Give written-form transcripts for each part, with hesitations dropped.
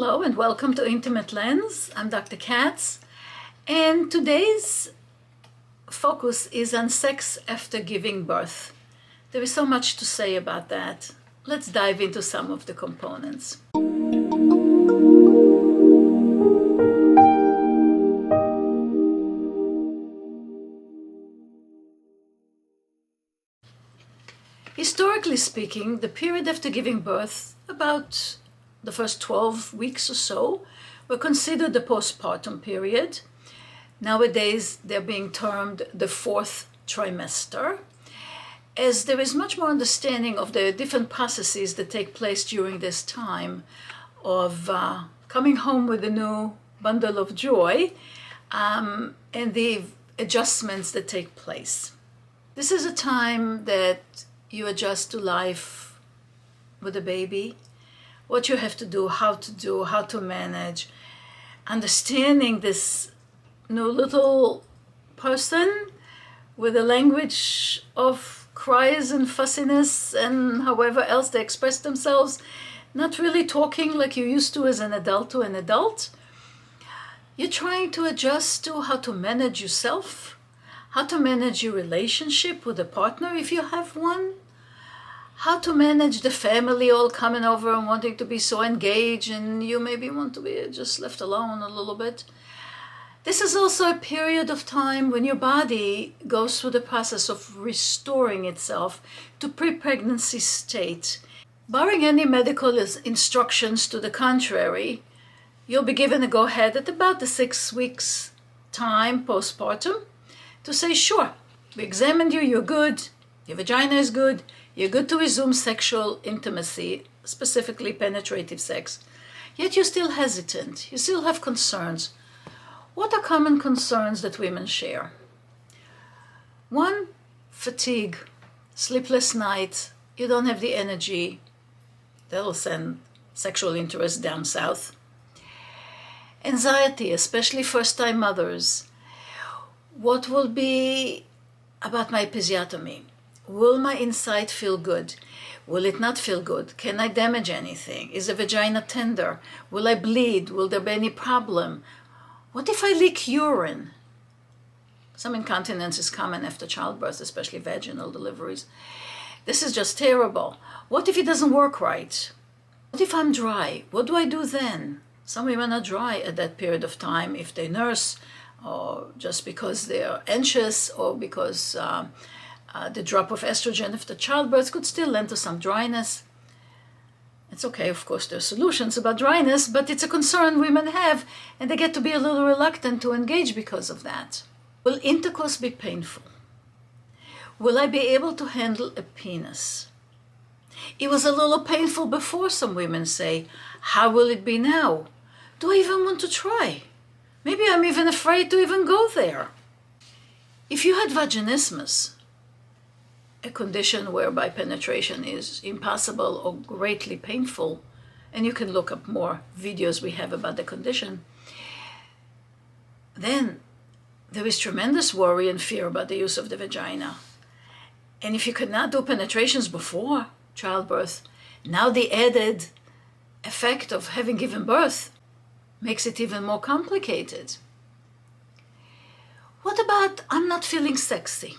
Hello and welcome to Intimate Lens. I'm Dr. Katz, and today's focus is on sex after giving birth. There is so much to say about that. Let's dive into some of the components. Historically speaking, the period after giving birth, about the first 12 weeks or so, were considered the postpartum period. Nowadays, they're being termed the fourth trimester, as there is much more understanding of the different processes that take place during this time of coming home with a new bundle of joy and the adjustments that take place. This is a time that you adjust to life with a baby, what you have to do, how to manage, understanding this new little person with a language of cries and fussiness and however else they express themselves, not really talking like you used to as an adult to an adult. You're trying to adjust to how to manage yourself, how to manage your relationship with a partner if you have one, how to manage the family all coming over and wanting to be so engaged, and you maybe want to be just left alone a little bit. This is also a period of time when your body goes through the process of restoring itself to pre-pregnancy state. Barring any medical instructions to the contrary, you'll be given a go-ahead at about the 6 weeks time postpartum to say, sure, we examined you, you're good, your vagina is good, you're good to resume sexual intimacy, specifically penetrative sex. Yet you're still hesitant, you still have concerns. What are common concerns that women share? One, fatigue, sleepless nights, you don't have the energy. That'll send sexual interest down south. Anxiety, especially first-time mothers. What will be about my episiotomy? Will my inside feel good? Will it not feel good? Can I damage anything? Is the vagina tender? Will I bleed? Will there be any problem? What if I leak urine? Some incontinence is common after childbirth, especially vaginal deliveries. This is just terrible. What if it doesn't work right? What if I'm dry? What do I do then? Some women are dry at that period of time if they nurse, or just because they're anxious, or because the drop of estrogen after childbirth could still lend to some dryness. It's okay, of course, there are solutions about dryness, but it's a concern women have, and they get to be a little reluctant to engage because of that. Will intercourse be painful? Will I be able to handle a penis? It was a little painful before, some women say. How will it be now? Do I even want to try? Maybe I'm even afraid to even go there. If you had vaginismus, a condition whereby penetration is impossible or greatly painful, and you can look up more videos we have about the condition, then there is tremendous worry and fear about the use of the vagina. And if you could not do penetrations before childbirth, now the added effect of having given birth makes it even more complicated. What about I'm not feeling sexy?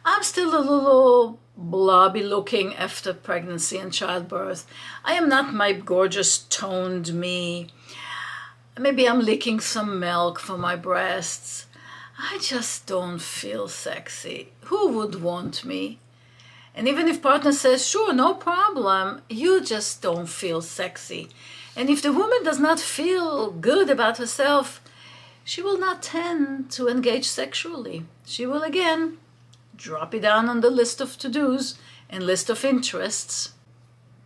I'm still a little blobby looking after pregnancy and childbirth. I am not my gorgeous toned me. Maybe I'm leaking some milk from my breasts. I just don't feel sexy. Who would want me? And even if partner says, sure, no problem, you just don't feel sexy. And if the woman does not feel good about herself, she will not tend to engage sexually. She will again drop it down on the list of to-dos and list of interests.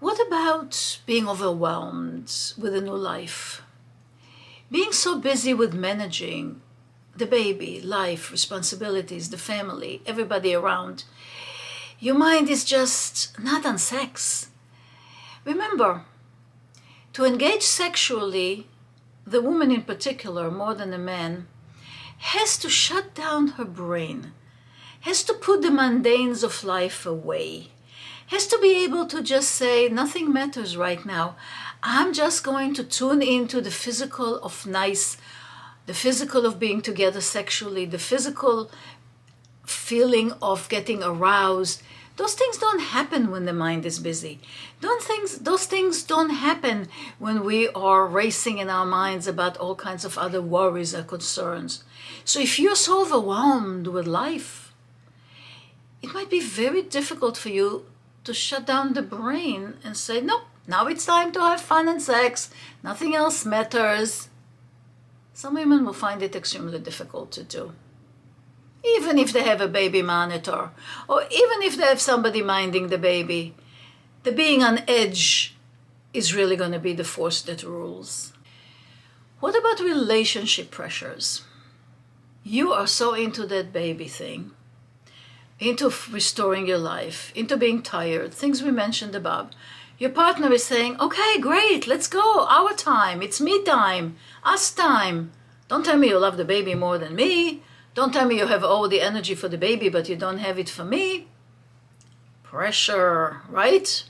What about being overwhelmed with a new life? Being so busy with managing the baby, life, responsibilities, the family, everybody around, your mind is just not on sex. Remember, to engage sexually, the woman in particular, more than the man, has to shut down her brain, has to put the mundanes of life away, has to be able to just say, nothing matters right now. I'm just going to tune into the physical of nice, the physical of being together sexually, the physical feeling of getting aroused. Those things don't happen when the mind is busy. Those things don't happen when we are racing in our minds about all kinds of other worries or concerns. So if you're so overwhelmed with life, it might be very difficult for you to shut down the brain and say, nope, now it's time to have fun and sex. Nothing else matters. Some women will find it extremely difficult to do. Even if they have a baby monitor, or even if they have somebody minding the baby, the being on edge is really going to be the force that rules. What about relationship pressures? You are so into that baby thing, into restoring your life, into being tired, things we mentioned above. Your partner is saying, okay, great, let's go, our time, it's me time, us time. Don't tell me you love the baby more than me. Don't tell me you have all the energy for the baby, but you don't have it for me. Pressure, right?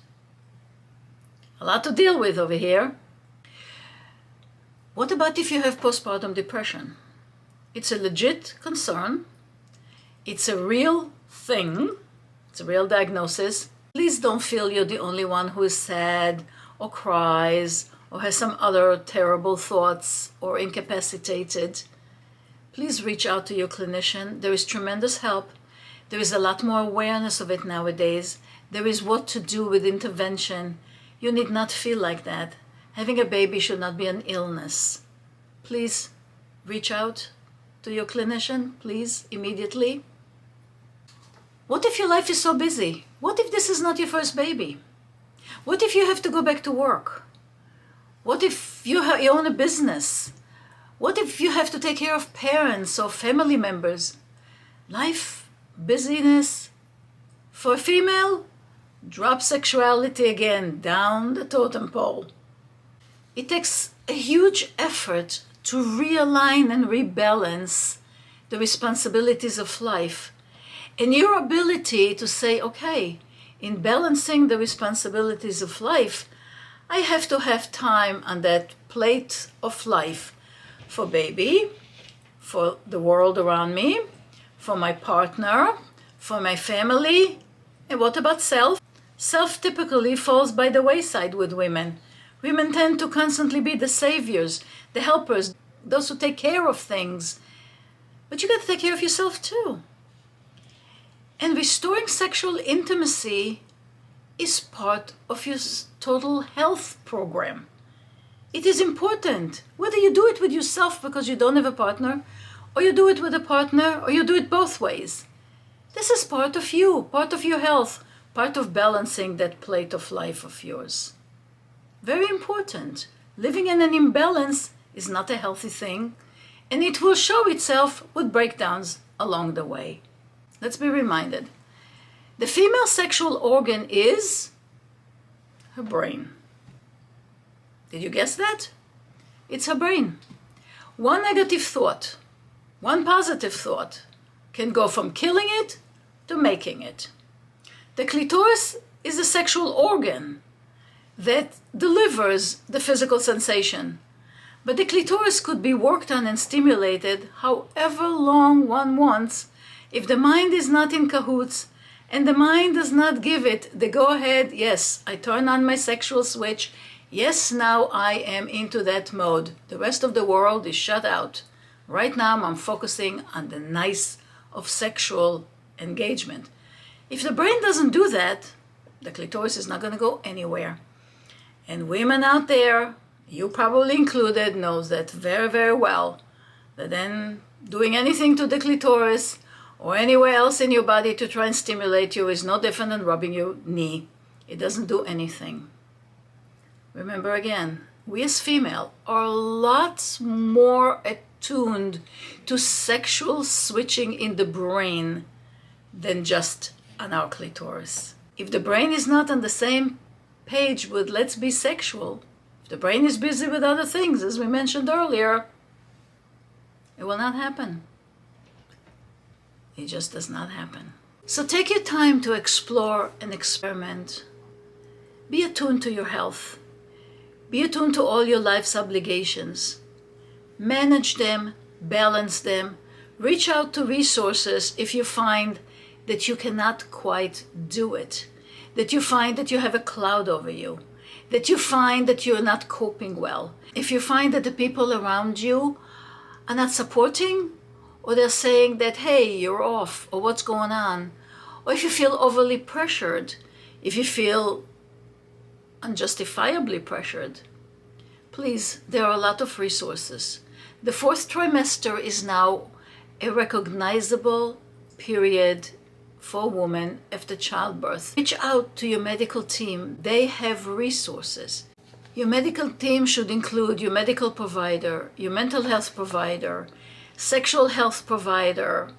A lot to deal with over here. What about if you have postpartum depression? It's a legit concern. It's a real thing. It's a real diagnosis. Please don't feel you're the only one who is sad or cries or has some other terrible thoughts or incapacitated. Please reach out to your clinician. There is tremendous help. There is a lot more awareness of it nowadays. There is what to do with intervention. You need not feel like that. Having a baby should not be an illness. Please reach out to your clinician, please, immediately. What if your life is so busy? What if this is not your first baby? What if you have to go back to work? What if you own a business? What if you have to take care of parents or family members? Life, busyness. For a female, drop sexuality again, down the totem pole. It takes a huge effort to realign and rebalance the responsibilities of life. And your ability to say, okay, in balancing the responsibilities of life, I have to have time on that plate of life for baby, for the world around me, for my partner, for my family. And what about self? Self typically falls by the wayside with women. Women tend to constantly be the saviors, the helpers, those who take care of things. But you got to take care of yourself too. And restoring sexual intimacy is part of your total health program. It is important, whether you do it with yourself because you don't have a partner, or you do it with a partner, or you do it both ways. This is part of you, part of your health, part of balancing that plate of life of yours. Very important. Living in an imbalance is not a healthy thing, and it will show itself with breakdowns along the way. Let's be reminded. The female sexual organ is her brain. Did you guess that? It's her brain. One negative thought, one positive thought can go from killing it to making it. The clitoris is a sexual organ that delivers the physical sensation. But the clitoris could be worked on and stimulated however long one wants if the mind is not in cahoots and the mind does not give it the go-ahead, yes, I turn on my sexual switch, yes, now I am into that mode. The rest of the world is shut out. Right now I'm focusing on the nice of sexual engagement. If the brain doesn't do that, the clitoris is not going to go anywhere. And women out there, you probably included, knows that very, very well, that then doing anything to the clitoris or anywhere else in your body to try and stimulate you is no different than rubbing your knee. It doesn't do anything. Remember again, we as female are lots more attuned to sexual switching in the brain than just on our clitoris. If the brain is not on the same page with let's be sexual, if the brain is busy with other things, as we mentioned earlier, it will not happen. It just does not happen. So take your time to explore and experiment. Be attuned to your health. Be attuned to all your life's obligations. Manage them, balance them, reach out to resources if you find that you cannot quite do it, that you find that you have a cloud over you, that you find that you're not coping well. If you find that the people around you are not supporting, or they're saying that, hey, you're off, or what's going on, or if you feel overly pressured, if you feel unjustifiably pressured, please, there are a lot of resources. The fourth trimester is now a recognizable period for women after childbirth. Reach out to your medical team. They have resources. Your medical team should include your medical provider, your mental health provider, sexual health provider,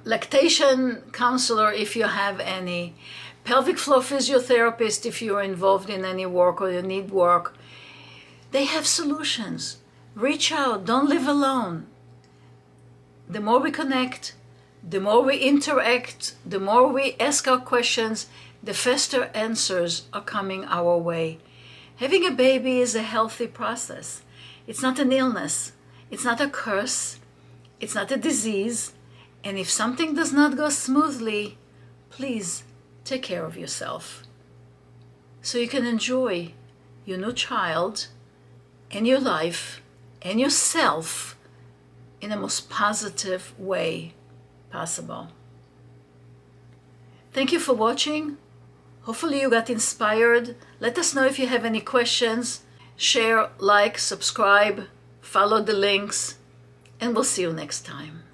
lactation counselor if you have any, pelvic floor physiotherapist if you're involved in any work or you need work. They have solutions. Reach out. Don't live alone. The more we connect, the more we interact, the more we ask our questions, the faster answers are coming our way. Having a baby is a healthy process. It's not an illness. It's not a curse. It's not a disease. And if something does not go smoothly, please take care of yourself so you can enjoy your new child and your life and yourself in the most positive way possible. Thank you for watching. Hopefully you got inspired. Let us know if you have any questions. Share, like, subscribe, follow the links, and we'll see you next time.